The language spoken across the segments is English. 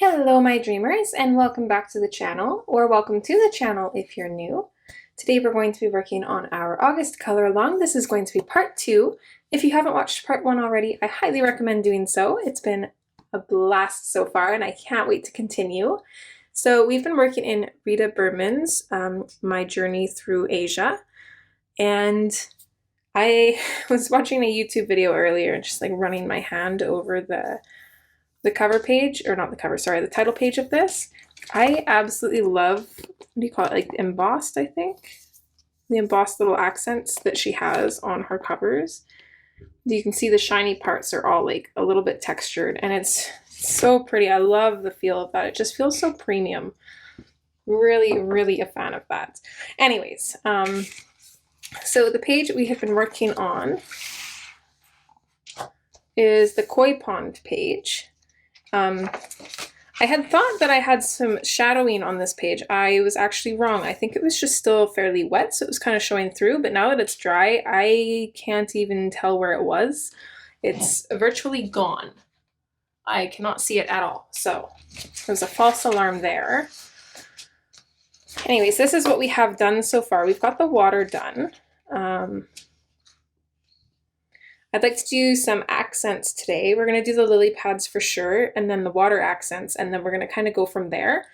Hello my dreamers, and welcome back to the channel, or welcome to the channel if you're new. Today we're going to be working on our August color along. This is going to be part 2. If you haven't watched part 1 already, I highly recommend doing so. It's been a blast so far and I can't wait to continue. So we've been working in Rita Berman's My Journey Through Asia, and I was watching a YouTube video earlier and just like running my hand over the cover page, or not the cover, sorry, the title page of this. I absolutely love, what do you call it, like embossed, I think? The embossed little accents that she has on her covers. You can see the shiny parts are all like a little bit textured, and it's so pretty. I love the feel of that. It just feels so premium. Really, really a fan of that. Anyways, so the page we have been working on is the Koi Pond page. I had thought that I had some shadowing on this page. I was actually wrong. I think it was just still fairly wet, so it was kind of showing through, but now that it's dry, I can't even tell where it was. It's virtually gone. I cannot see it at all, so there's a false alarm there. Anyways, this is what we have done so far. We've got the water done. I'd like to do some accents today. We're going to do the lily pads for sure, and then the water accents, and then we're going to kind of go from there.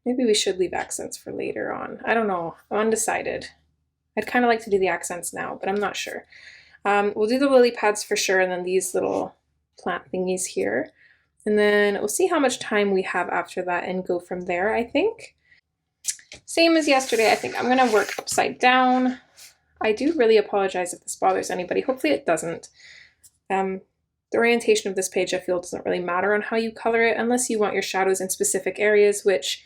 Maybe we should leave accents for later on. I don't know. I'm undecided. I'd kind of like to do the accents now, but I'm not sure. We'll do the lily pads for sure, and then these little plant thingies here. And then we'll see how much time we have after that and go from there, I think. Same as yesterday, I think I'm going to work upside down. I do really apologize if this bothers anybody. Hopefully it doesn't. The orientation of this page, I feel, doesn't really matter on how you color it, unless you want your shadows in specific areas, which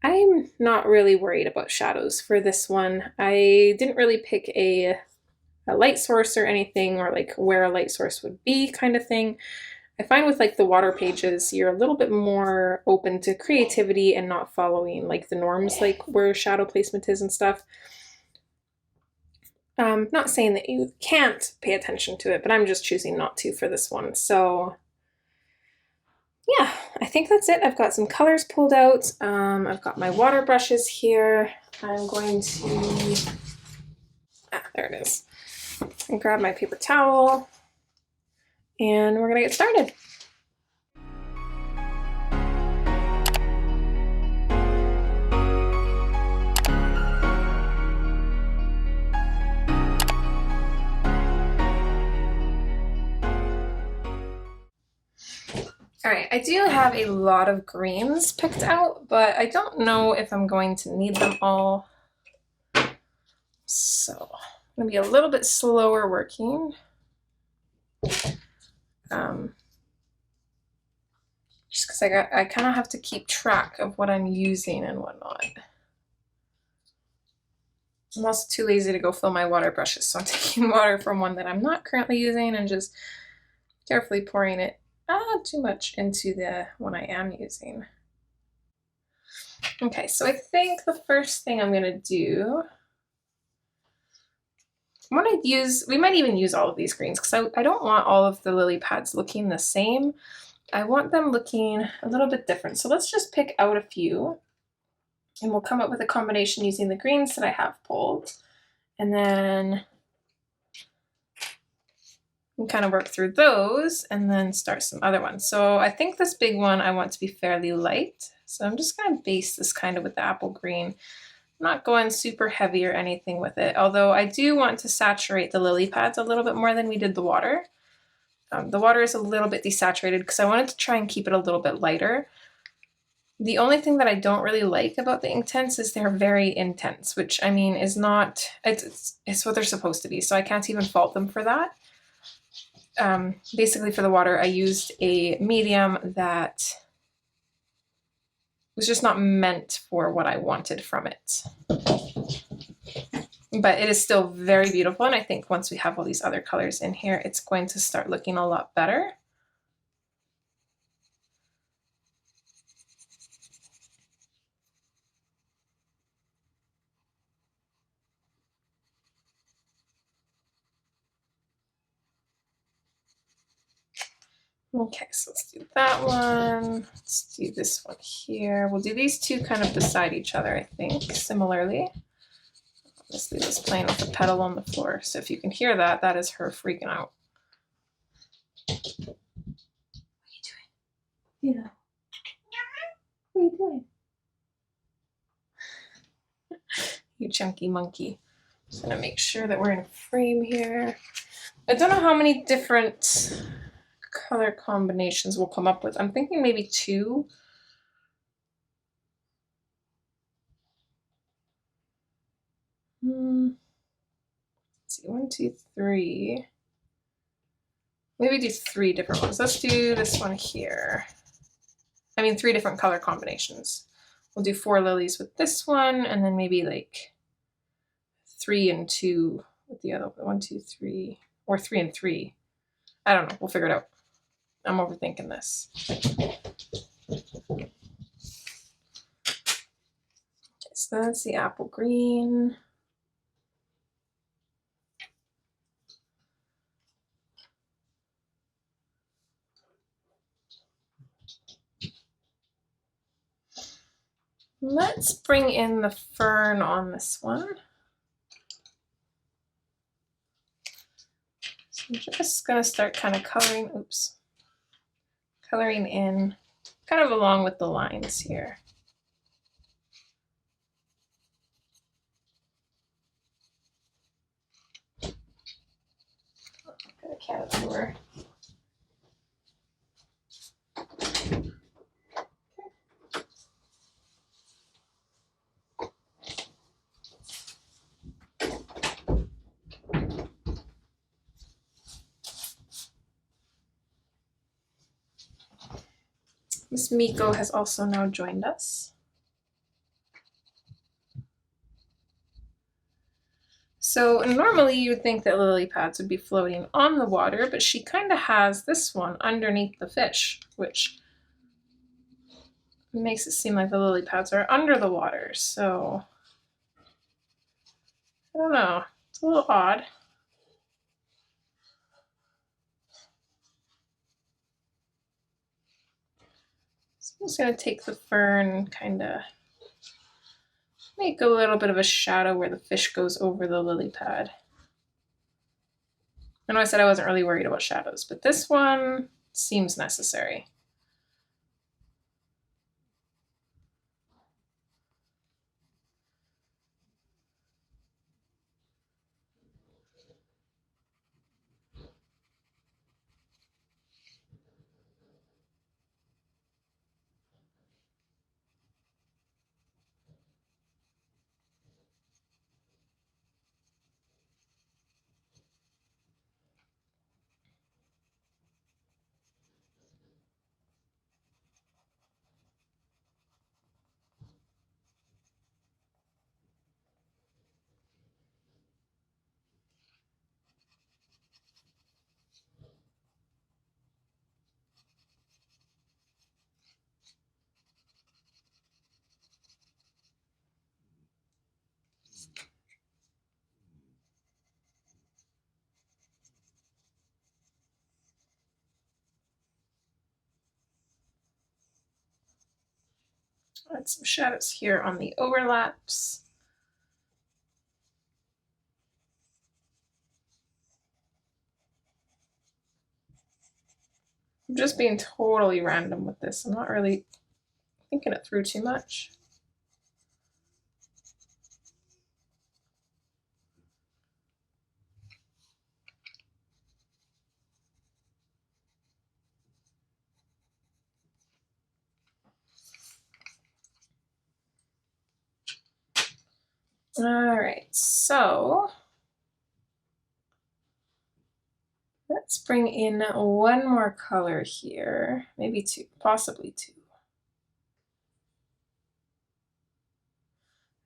I'm not really worried about shadows for this one. I didn't really pick a light source or anything, or like where a light source would be kind of thing. I find with like the water pages, you're a little bit more open to creativity and not following like the norms, like where shadow placement is and stuff. Not saying that you can't pay attention to it, but I'm just choosing not to for this one. So yeah, I think that's it. I've got some colors pulled out. I've got my water brushes here. I'm going to, there it is. And grab my paper towel, and we're gonna get started. All right, I do have a lot of greens picked out, but I don't know if I'm going to need them all. So I'm gonna be a little bit slower working. Just because I kind of have to keep track of what I'm using and whatnot. I'm also too lazy to go fill my water brushes, so I'm taking water from one that I'm not currently using and just carefully pouring it not too much into the one I am using. Okay, so I think the first thing I'm gonna do, we might even use all of these greens, because I don't want all of the lily pads looking the same. I want them looking a little bit different. So let's just pick out a few, and we'll come up with a combination using the greens that I have pulled. And then we kind of work through those and then start some other ones. So I think this big one I want to be fairly light. So I'm just going to base this kind of with the apple green. I'm not going super heavy or anything with it, although I do want to saturate the lily pads a little bit more than we did the water. The water is a little bit desaturated because I wanted to try and keep it a little bit lighter. The only thing that I don't really like about the Inktense is they're very intense, which I mean is not, it's what they're supposed to be, so I can't even fault them for that. Basically for the water, I used a medium that was just not meant for what I wanted from it. But it is still very beautiful, and I think once we have all these other colors in here, it's going to start looking a lot better. Okay, so let's do that one. Let's do this one here. We'll do these two kind of beside each other, I think, similarly. Just leave this playing with the pedal on the floor. So if you can hear that, that is her freaking out. What are you doing? Yeah. What are you doing? You chunky monkey. Just gonna make sure that we're in a frame here. I don't know how many different color combinations we'll come up with. I'm thinking maybe 2. Let's see, 1, 2, 3. Maybe do 3 different ones. Let's do this one here. I mean, 3 different color combinations. We'll do 4 lilies with this one, and then maybe like 3 and 2 with the other 1, 2, 3, or 3 and 3. I don't know. We'll figure it out. I'm overthinking this. Okay, so that's the apple green. Let's bring in the fern on this one. So I'm just gonna start kind of coloring, coloring in kind of along with the lines here. Got a caterpillar. Miss Miko has also now joined us. So normally you would think that lily pads would be floating on the water, but she kind of has this one underneath the fish, which makes it seem like the lily pads are under the water. So I don't know, it's a little odd. So I'm just gonna take the fern, kind of make a little bit of a shadow where the fish goes over the lily pad. I know I said I wasn't really worried about shadows, but this one seems necessary. Add some shadows here on the overlaps. I'm just being totally random with this. I'm not really thinking it through too much. All right, so let's bring in one more color here, maybe 2, possibly 2.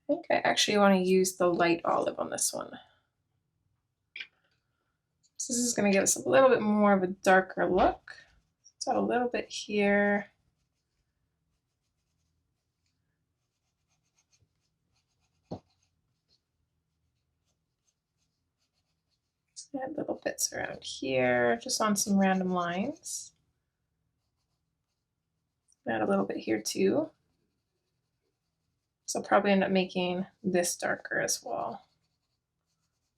I think I actually want to use the light olive on this one. So this is going to give us a little bit more of a darker look. Let's add a little bit here. Add little bits around here, just on some random lines. Add a little bit here too. So I'll probably end up making this darker as well.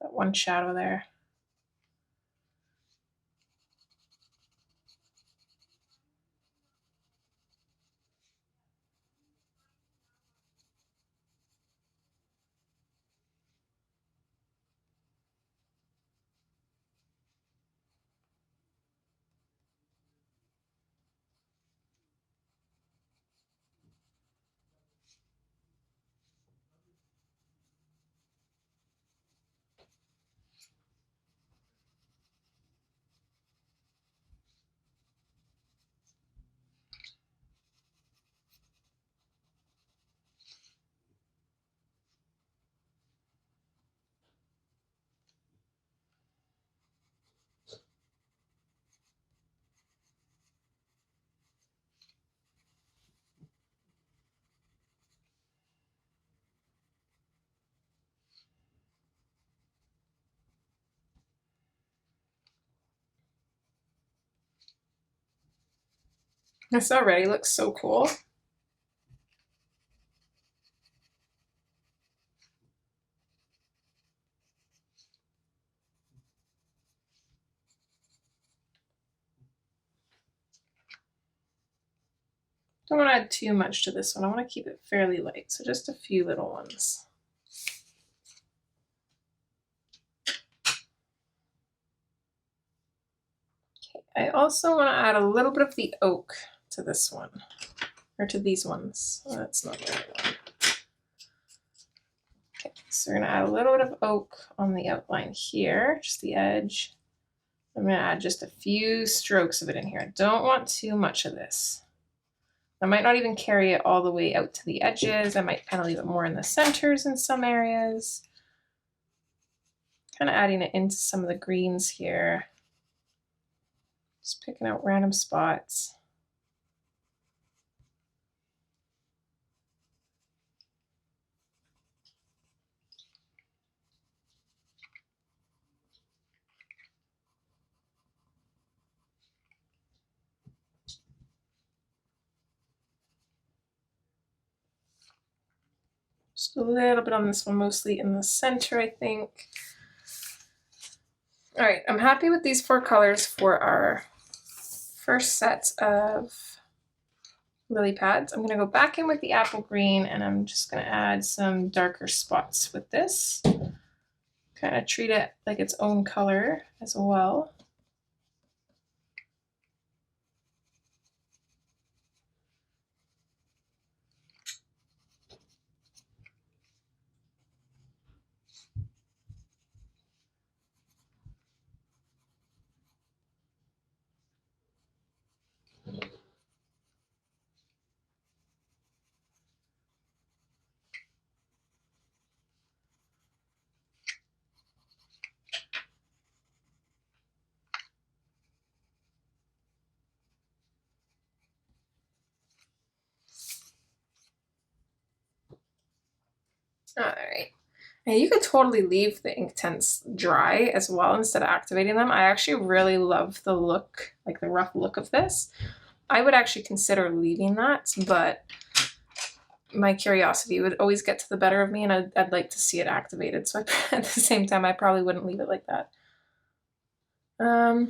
That one shadow there. This already looks so cool. Don't want to add too much to this one. I want to keep it fairly light, so just a few little ones. Okay, I also want to add a little bit of the oak to this one, or to these ones. Oh, that's not the right one. Okay, so we're going to add a little bit of oak on the outline here, just the edge. I'm going to add just a few strokes of it in here. I don't want too much of this. I might not even carry it all the way out to the edges. I might kind of leave it more in the centers in some areas. Kind of adding it into some of the greens here. Just picking out random spots. Just a little bit on this one, mostly in the center, I think. All right, I'm happy with these 4 colors for our first set of lily pads. I'm going to go back in with the apple green, and I'm just going to add some darker spots with this. Kind of treat it like its own color as well. All right. And you could totally leave the Inktense dry as well instead of activating them. I actually really love the look, like the rough look of this. I would actually consider leaving that, but my curiosity would always get to the better of me, and I'd like to see it activated. So at the same time, I probably wouldn't leave it like that. Okay,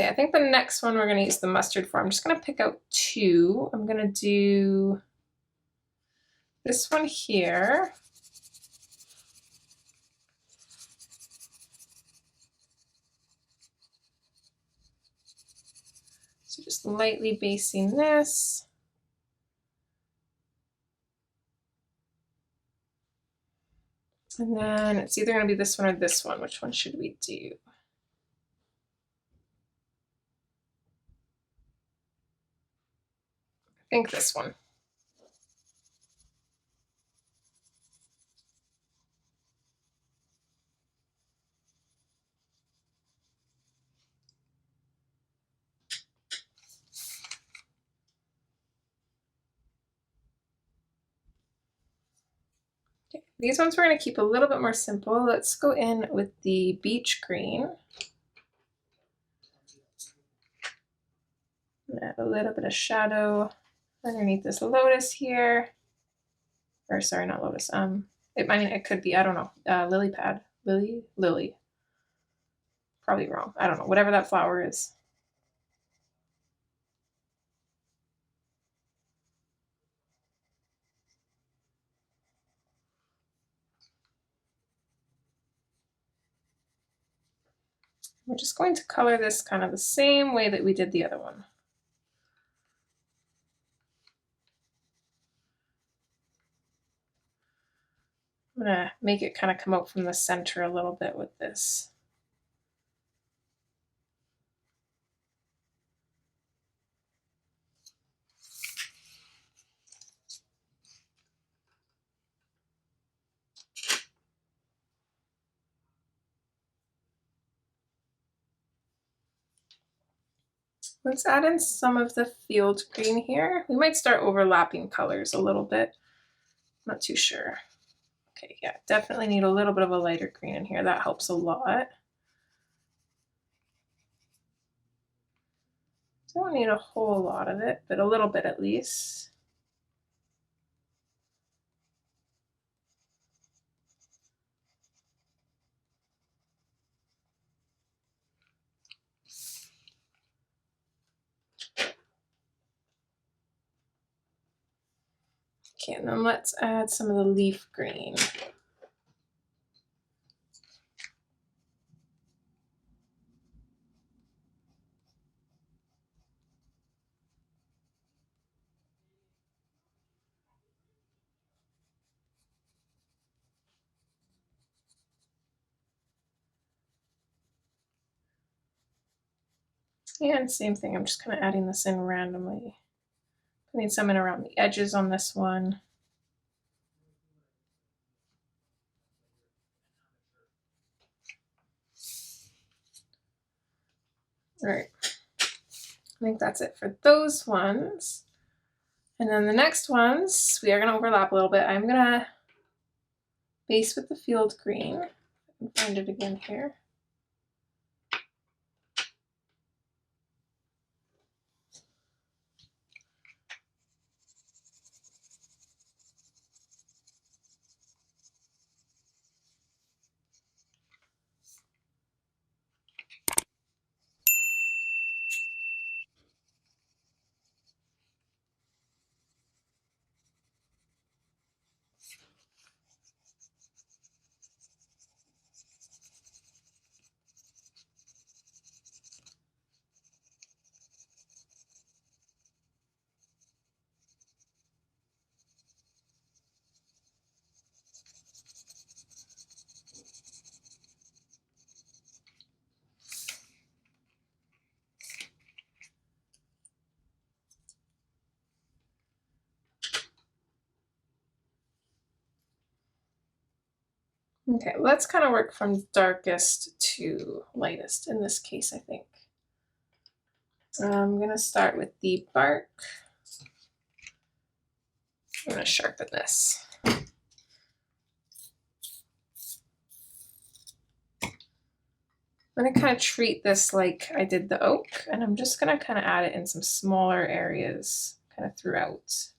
I think the next one we're going to use the mustard for. I'm just going to pick out 2. I'm going to do this one here. So just lightly basing this. And then it's either going to be this one or this one. Which one should we do? I think this one. Okay. These ones we're going to keep a little bit more simple. Let's go in with the beach green. add a little bit of shadow underneath this lotus here. Or sorry, not lotus. It could be, I don't know, lily pad. Lily. Probably wrong. I don't know. Whatever that flower is. We're just going to color this kind of the same way that we did the other one. I'm gonna make it kind of come out from the center a little bit with this. Let's add in some of the field green here. We might start overlapping colors a little bit. Not too sure. Okay, yeah, definitely need a little bit of a lighter green in here. That helps a lot. Don't need a whole lot of it, but a little bit at least. Okay, and then let's add some of the leaf green. And same thing, I'm just kind of adding this in randomly. Putting some in around the edges on this one. All right, I think that's it for those ones. And then the next ones, we are going to overlap a little bit. I'm going to base with the field green. I can find it again here. Okay, let's kind of work from darkest to lightest in this case, I think. I'm going to start with the bark. I'm going to sharpen this. I'm going to kind of treat this like I did the oak, and I'm just going to kind of add it in some smaller areas kind of throughout.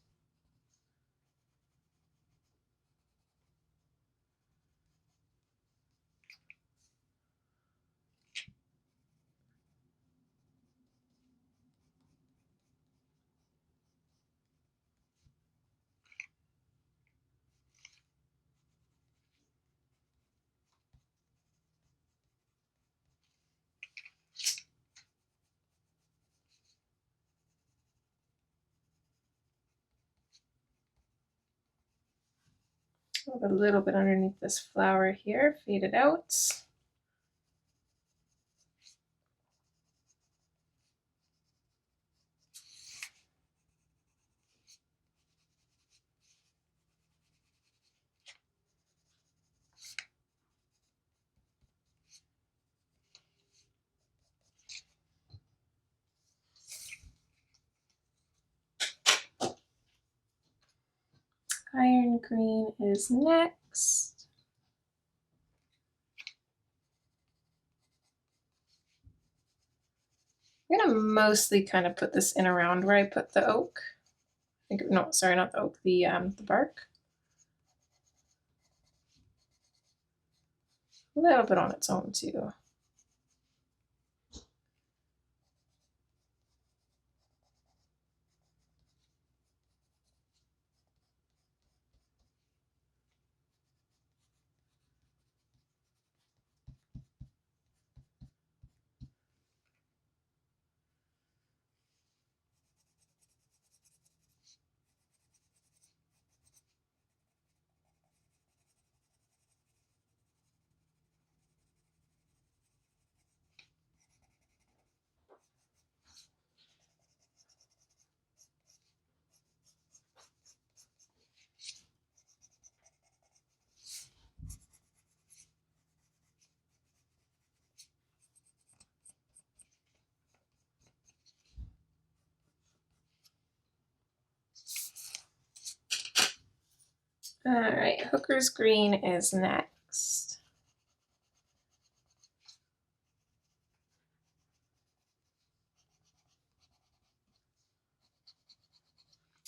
A little bit underneath this flower here, fade it out. Iron green is next. I'm going to mostly kind of put this in around where I put the oak. I think, no, sorry, not the oak, the bark. A little bit on its own too. All right, Hooker's Green is next.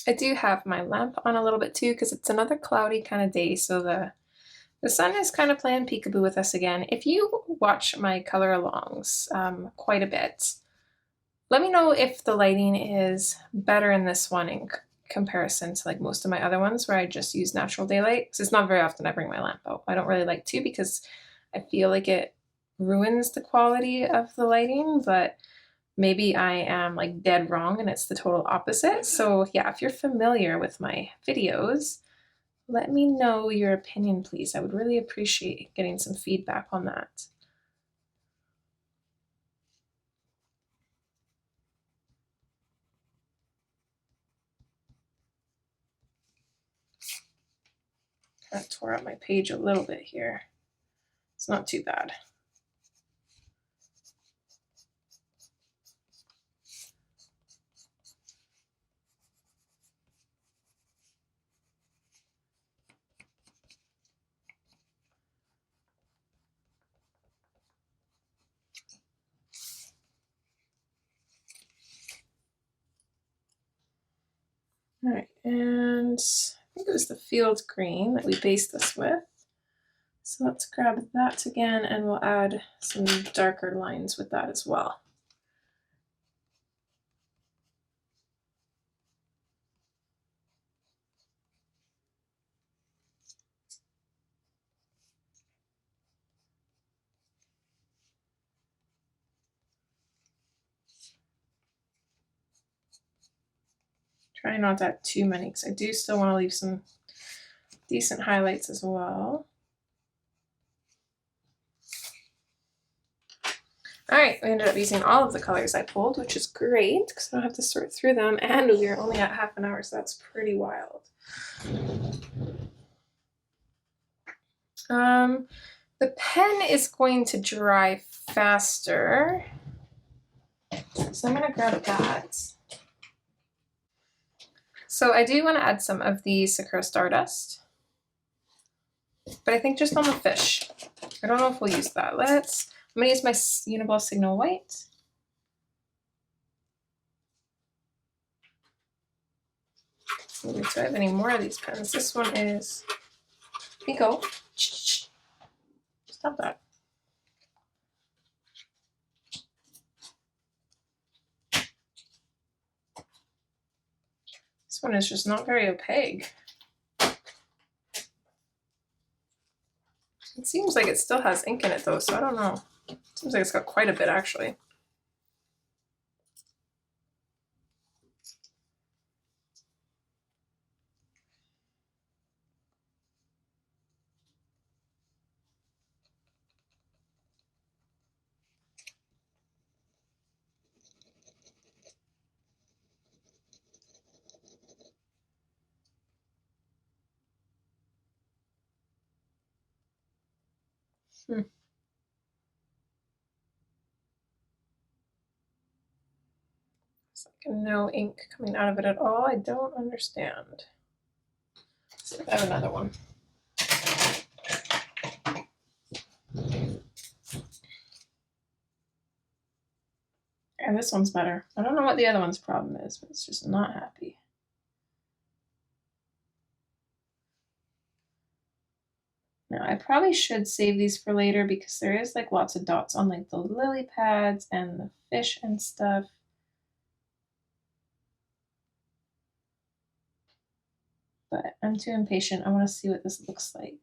I do have my lamp on a little bit too because it's another cloudy kind of day, so the sun is kind of playing peekaboo with us again. If you watch my color alongs quite a bit, let me know if the lighting is better in this one in comparison to like most of my other ones where I just use natural daylight. Because it's not very often I bring my lamp out. I don't really like to because I feel like it ruins the quality of the lighting, but maybe I am like dead wrong and it's the total opposite. So yeah, if you're familiar with my videos, let me know your opinion, please. I would really appreciate getting some feedback on that. Kind of tore up my page a little bit here. It's not too bad. All right, and I think it was the field green that we based this with. So let's grab that again and we'll add some darker lines with that as well. Try not to add too many because I do still want to leave some decent highlights as well. All right, we ended up using all of the colors I pulled, which is great because I don't have to sort through them, and we are only at half an hour, so that's pretty wild. The pen is going to dry faster, so I'm going to grab that. So I do want to add some of the Sakura Stardust, but I think just on the fish. I don't know if we'll use that. I'm going to use my Uniball Signal White. Do I have any more of these pens? This one is Pico. Stop that. This one is just not very opaque. It seems like it still has ink in it though, so I don't know. It seems like it's got quite a bit actually. It's like no ink coming out of it at all. I don't understand. Let's see if I have another one. There, this one's better. I don't know what the other one's problem is, but it's just not happy. Now I probably should save these for later because there is like lots of dots on like the lily pads and the fish and stuff. But I'm too impatient. I want to see what this looks like.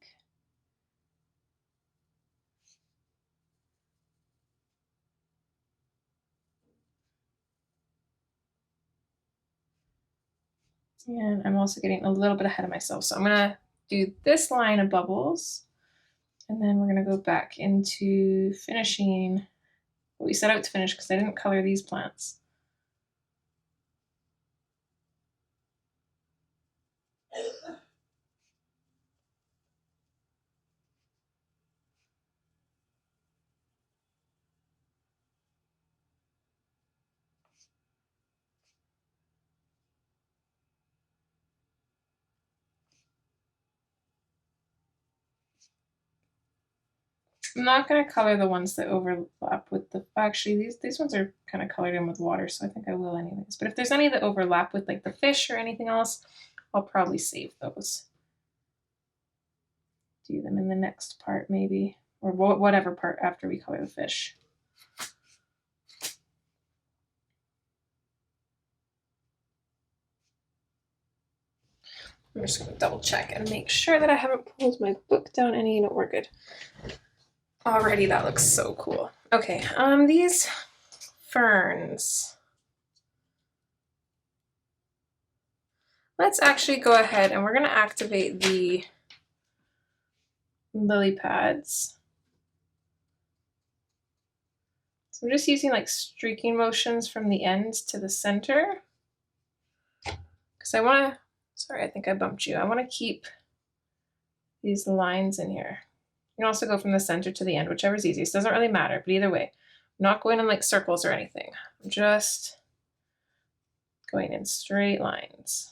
And I'm also getting a little bit ahead of myself. So I'm gonna do this line of bubbles, and then we're gonna go back into finishing what we set out to finish because I didn't color these plants. I'm not going to color the ones that overlap with the, actually these ones are kind of colored in with water, so I think I will anyways. But if there's any that overlap with like the fish or anything else, I'll probably save those. Do them in the next part maybe, or whatever part after we color the fish. I'm just going to double check and make sure that I haven't pulled my book down any. No, we're good. Already, that looks so cool. Okay, these ferns. Let's actually go ahead and we're going to activate the lily pads. So I'm just using like streaking motions from the ends to the center. Because I want to, sorry, I think I bumped you. I want to keep these lines in here. You can also go from the center to the end, whichever's easiest. Doesn't really matter, but either way, I'm not going in like circles or anything. I'm just going in straight lines.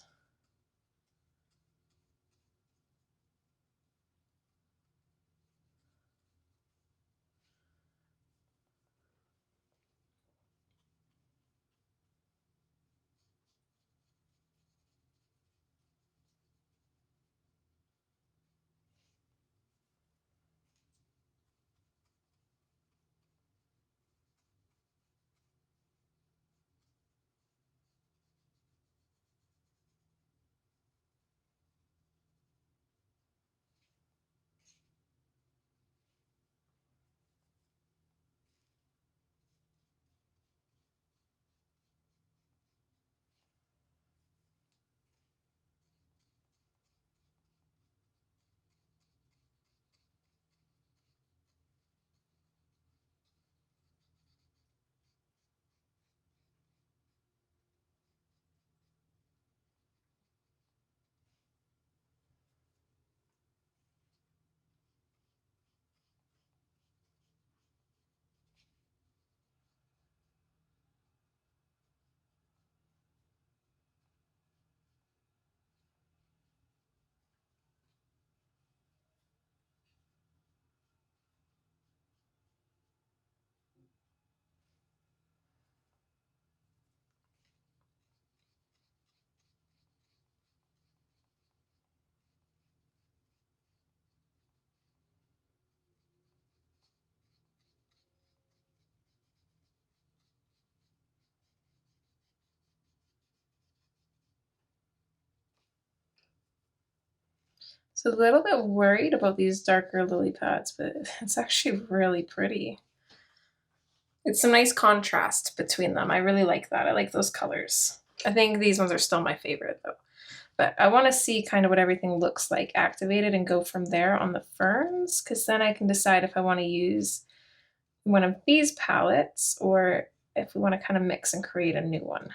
So a little bit worried about these darker lily pads, but it's actually really pretty. It's some nice contrast between them. I really like that. I like those colors. I think these ones are still my favorite though. But I want to see kind of what everything looks like activated and go from there on the ferns, because then I can decide if I want to use one of these palettes or if we want to kind of mix and create a new one.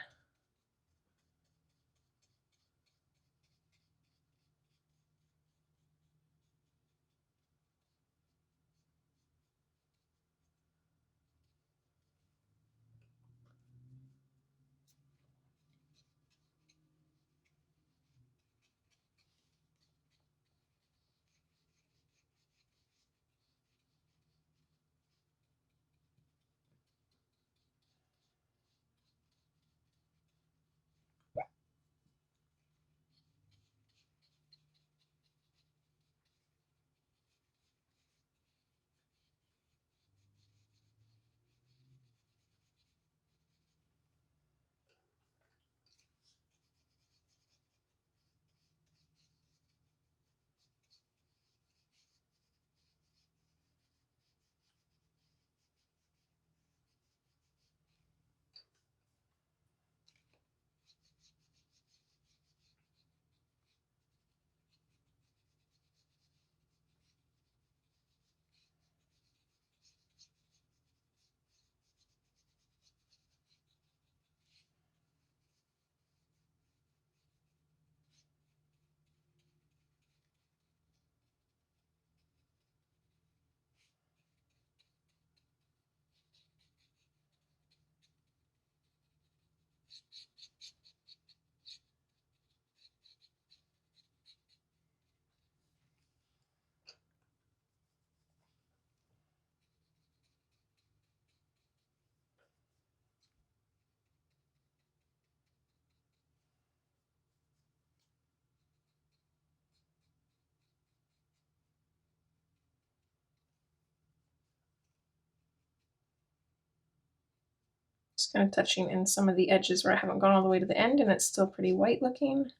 Just kind of touching in some of the edges where I haven't gone all the way to the end and it's still pretty white looking.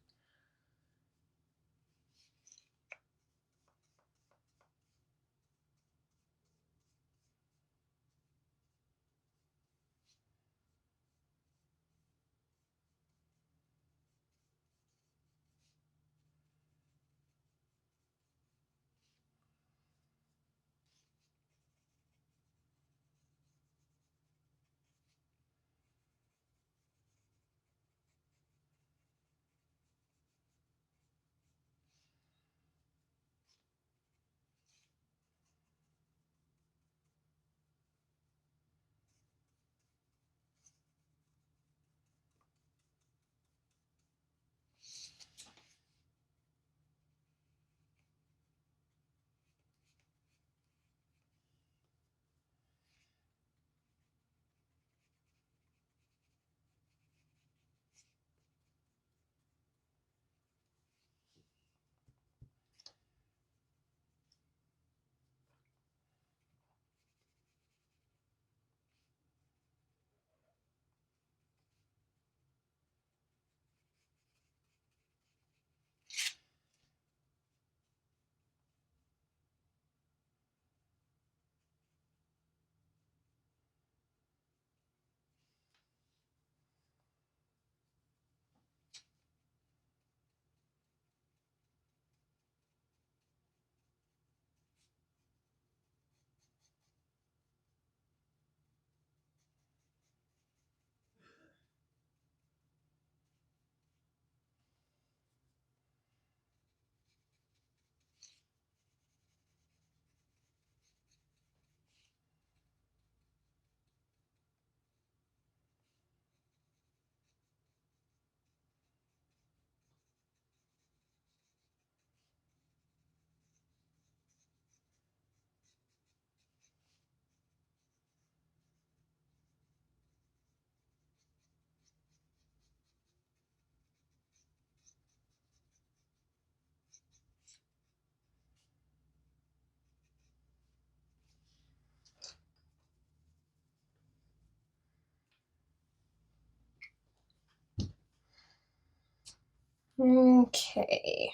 Okay.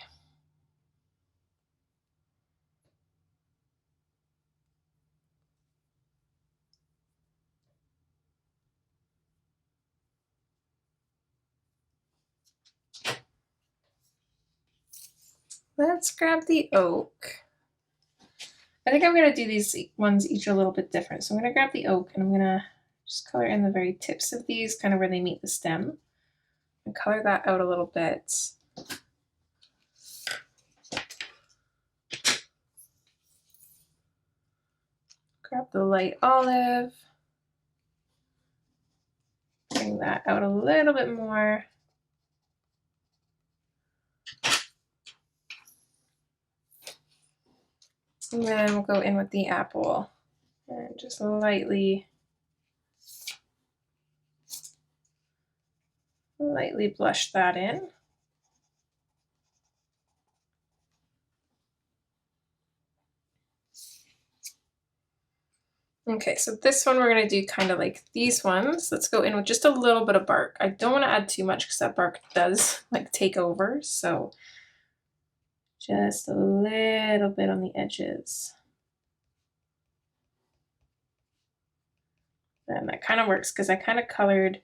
Let's grab the oak. I think I'm gonna do these ones each a little bit different. So I'm gonna grab the oak and I'm gonna just color in the very tips of these, kind of where they meet the stem, and color that out a little bit. Grab the light olive, bring that out a little bit more. And then we'll go in with the apple and just lightly blush that in. Okay, so this one we're gonna do kind of like these ones. Let's go in with just a little bit of bark. I don't want to add too much because that bark does like take over. So just a little bit on the edges. And that kind of works because I kind of colored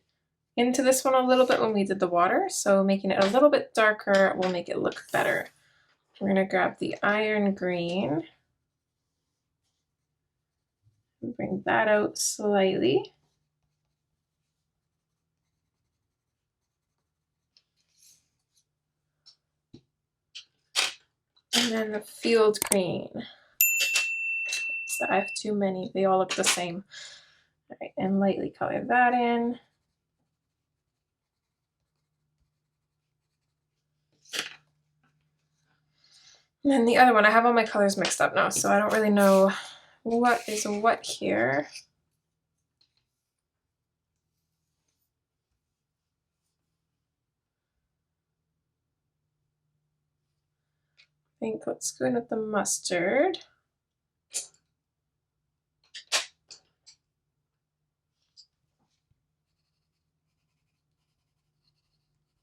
into this one a little bit when we did the water. So making it a little bit darker will make it look better. We're gonna grab the iron green. Bring that out slightly. And then the field green. So I have too many, they all look the same. All right, and lightly color that in. And then the other one, I have all my colors mixed up now, so I don't really know what is what here. I think let's go in with the mustard.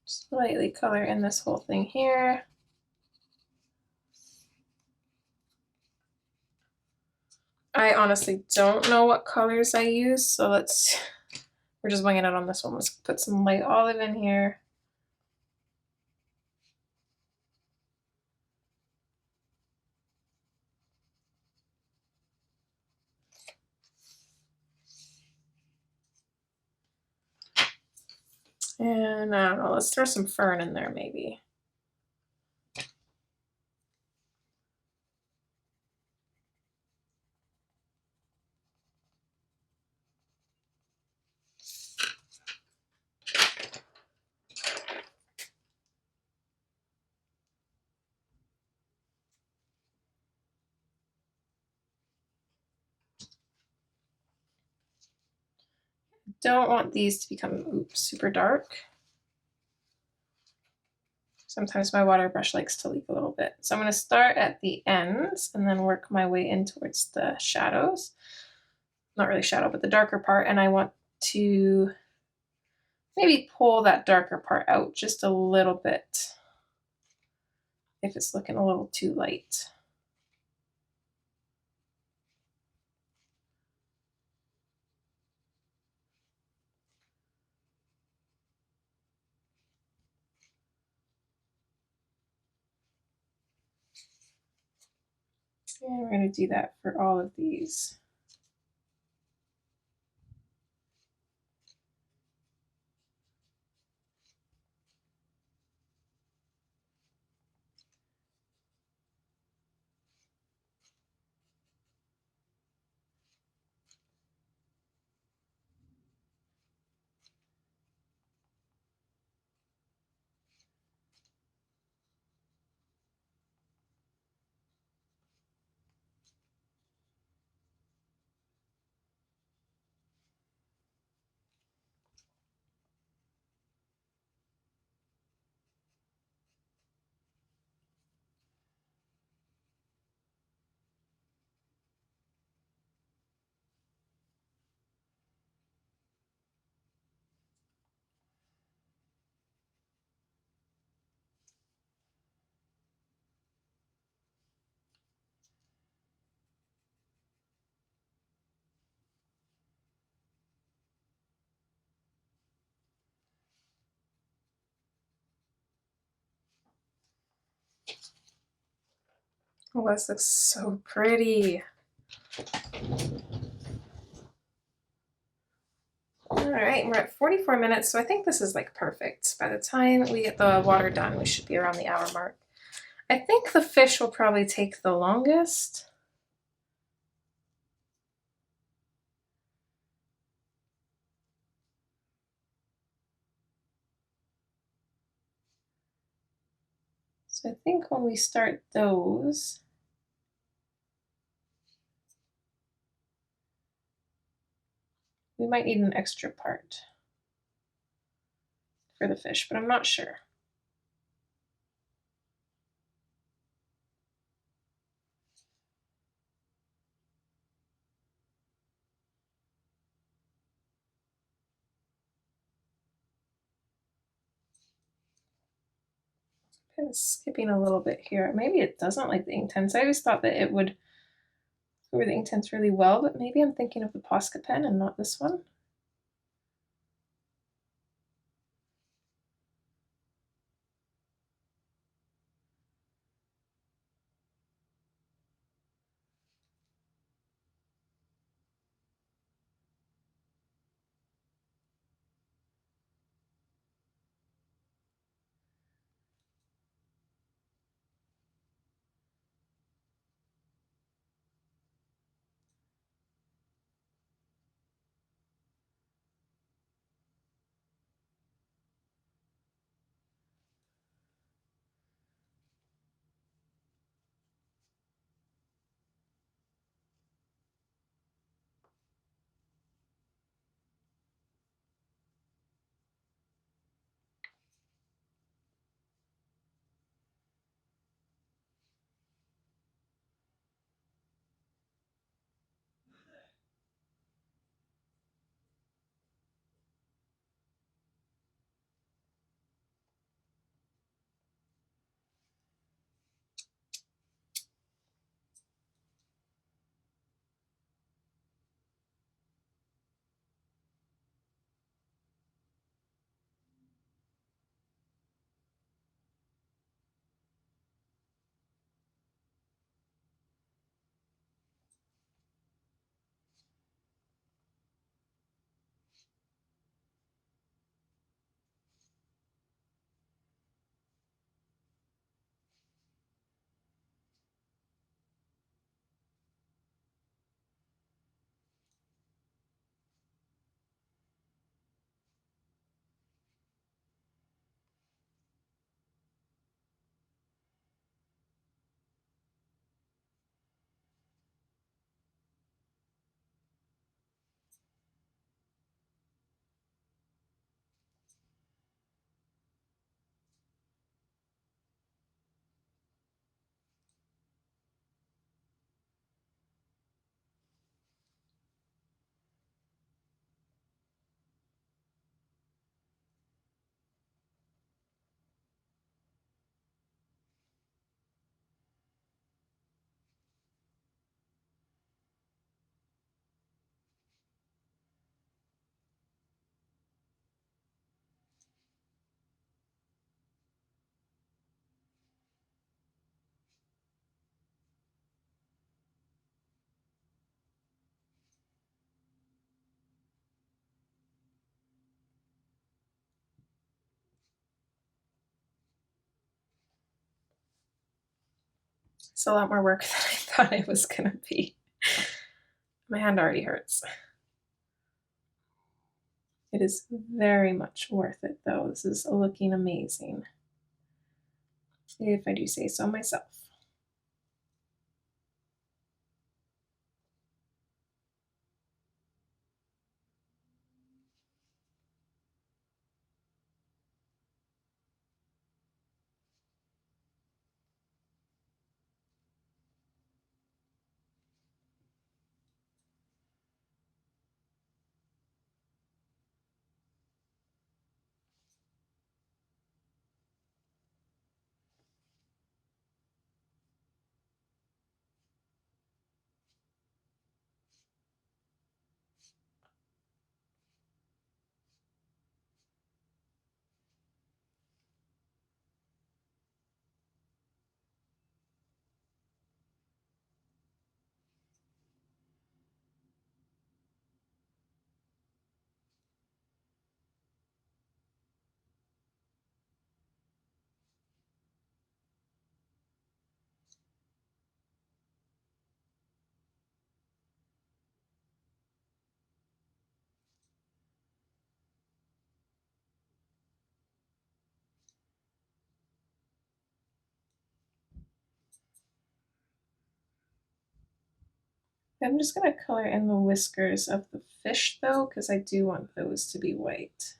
Just lightly color in this whole thing here. I honestly don't know what colors I use, so we're just winging it on this one. Let's put some light olive in here. And I don't know, let's throw some fern in there maybe. Don't want these to become super dark. Sometimes my water brush likes to leak a little bit. So I'm going to start at the ends and then work my way in towards the shadows. Not really shadow, but the darker part. And I want to maybe pull that darker part out just a little bit if it's looking a little too light. And we're going to do that for all of these. Oh, this looks so pretty. All right, we're at 44 minutes, so I think this is like perfect. By the time we get the water done, we should be around the hour mark. I think the fish will probably take the longest. So I think when we start those, we might need an extra part for the fish, but I'm not sure. Kind of skipping a little bit here. Maybe it doesn't like the Inktense. I always thought that it would go over the Inktense really well, but maybe I'm thinking of the Posca pen and not this one. It's a lot more work than I thought it was gonna be. My hand already hurts. It is very much worth it though. This is looking amazing, if I do say so myself. I'm just going to color in the whiskers of the fish though, because I do want those to be white.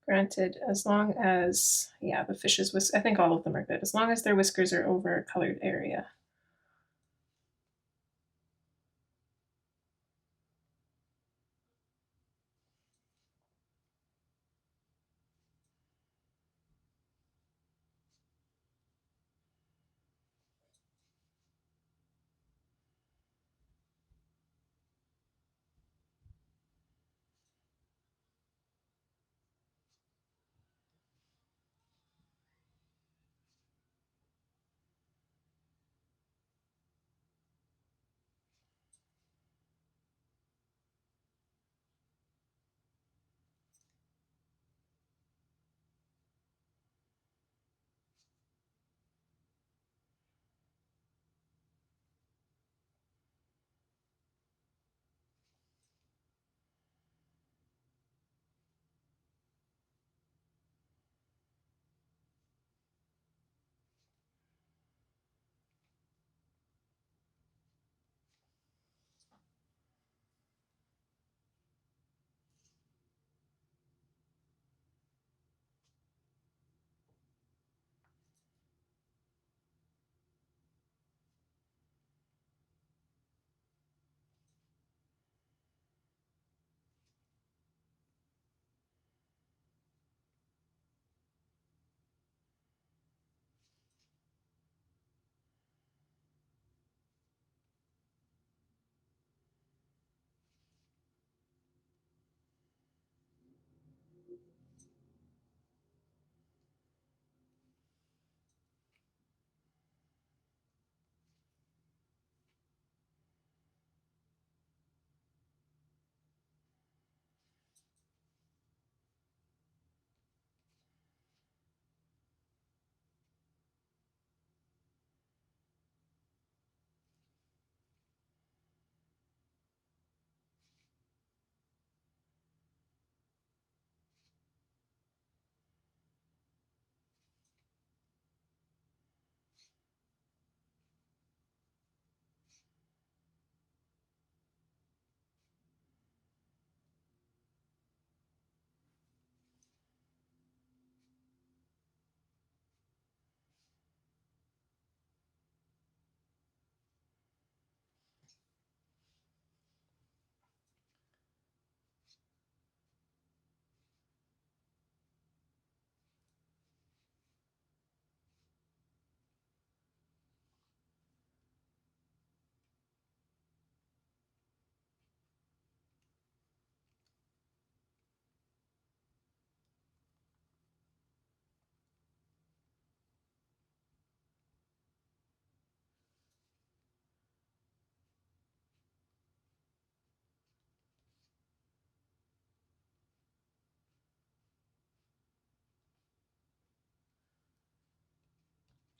Granted, as long as, yeah, the fish's whiskers, I think all of them are good, as long as their whiskers are over a colored area.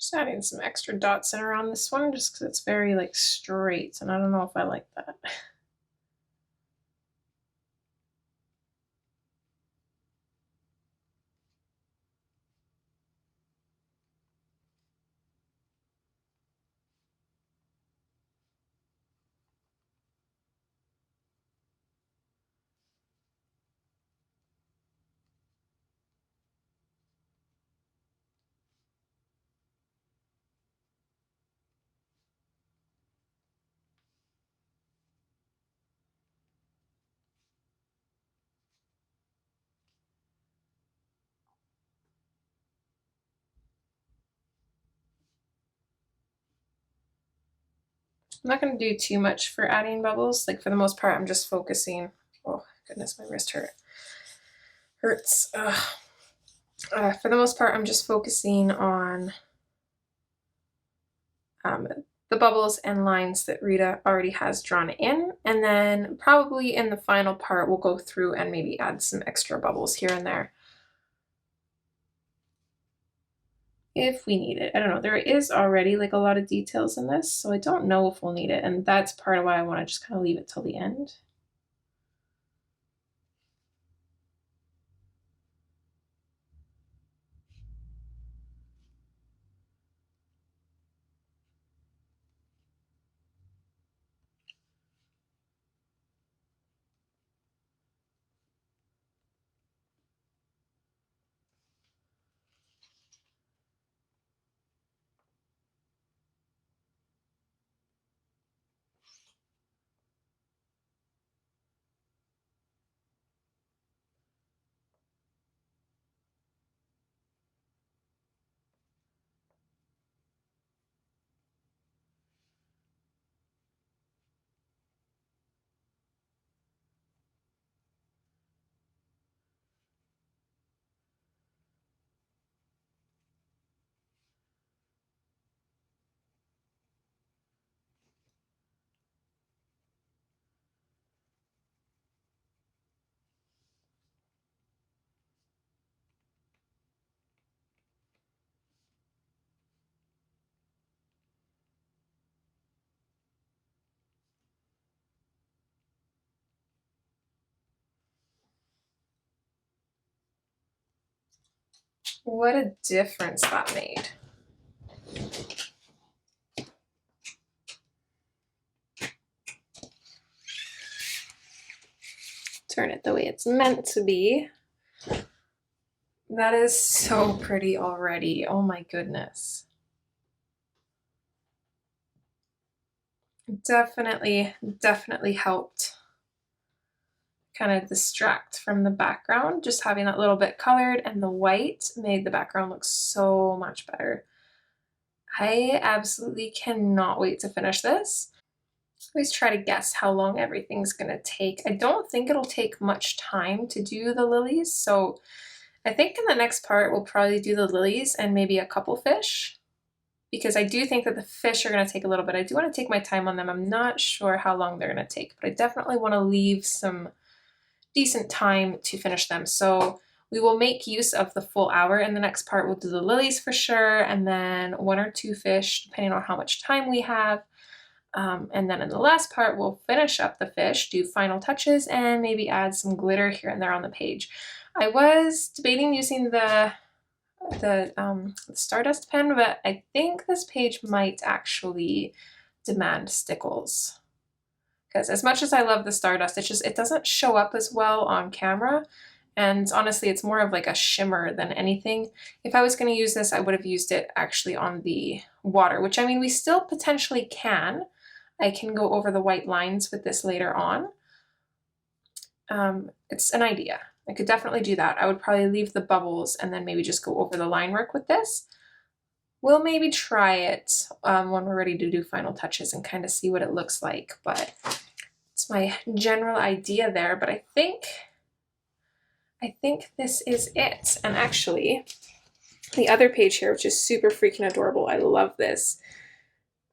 Just adding some extra dots in around this one just because it's very like straight, and I don't know if I like that. I'm not going to do too much for adding bubbles. Like for the most part, I'm just focusing. Oh goodness, my wrist hurts. For the most part, I'm just focusing on the bubbles and lines that Rita already has drawn in, and then probably in the final part we'll go through and maybe add some extra bubbles here and there if we need it. I don't know, there is already like a lot of details in this, so I don't know if we'll need it, and that's part of why I want to just kind of leave it till the end. What a difference that made. Turn it the way it's meant to be. That is so pretty already. Oh my goodness. Definitely helped kind of distract from the background. Just having that little bit colored and the white made the background look so much better. I absolutely cannot wait to finish this. I always try to guess how long everything's gonna take. I don't think it'll take much time to do the lilies, so I think in the next part we'll probably do the lilies and maybe a couple fish, because I do think that the fish are gonna take a little bit. I do wanna take my time on them. I'm not sure how long they're gonna take, but I definitely wanna leave some decent time to finish them. So we will make use of the full hour. In the next part, we'll do the lilies for sure, and then 1 or 2 fish, depending on how much time we have. And then in the last part, we'll finish up the fish, do final touches, and maybe add some glitter here and there on the page. I was debating using the Stardust pen, but I think this page might actually demand stickles. Because as much as I love the Stardust, it doesn't show up as well on camera. And honestly, it's more of like a shimmer than anything. If I was going to use this, I would have used it actually on the water, which I mean, we still potentially can. I can go over the white lines with this later on. It's an idea. I could definitely do that. I would probably leave the bubbles and then maybe just go over the line work with this. We'll maybe try it when we're ready to do final touches and kind of see what it looks like. But it's my general idea there. But I think this is it. And actually, the other page here, which is super freaking adorable, I love this.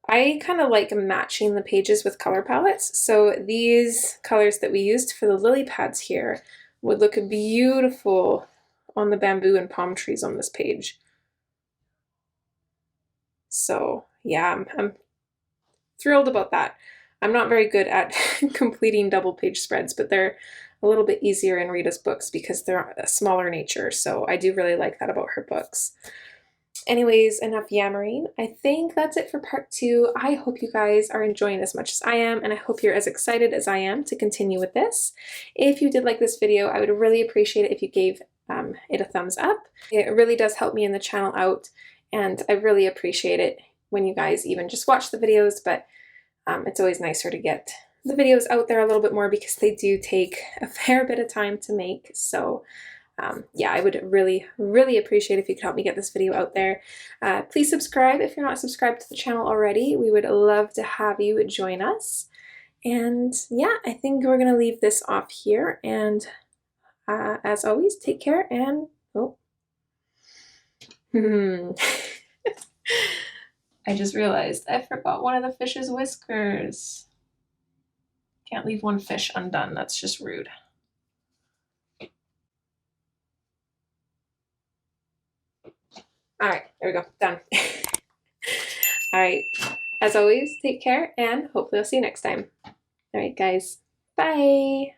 I kind of like matching the pages with color palettes. So these colors that we used for the lily pads here would look beautiful on the bamboo and palm trees on this page. So yeah, I'm thrilled about that. I'm not very good at completing double page spreads, but they're a little bit easier in Rita's books because they're a smaller nature. So I do really like that about her books. Anyways, enough yammering. I think that's it for part 2. I hope you guys are enjoying as much as I am, and I hope you're as excited as I am to continue with this. If you did like this video, I would really appreciate it if you gave it a thumbs up. It really does help me in the channel out, and I really appreciate it when you guys even just watch the videos, but it's always nicer to get the videos out there a little bit more because they do take a fair bit of time to make. So yeah, I would really, really appreciate if you could help me get this video out there. Please subscribe if you're not subscribed to the channel already. We would love to have you join us. And yeah, I think we're going to leave this off here. And as always, take care and oh. I just realized I forgot one of the fish's whiskers. Can't leave one fish undone. That's just rude. All right, there we go, done. All right, as always, take care and hopefully I'll see you next time. All right, guys, bye.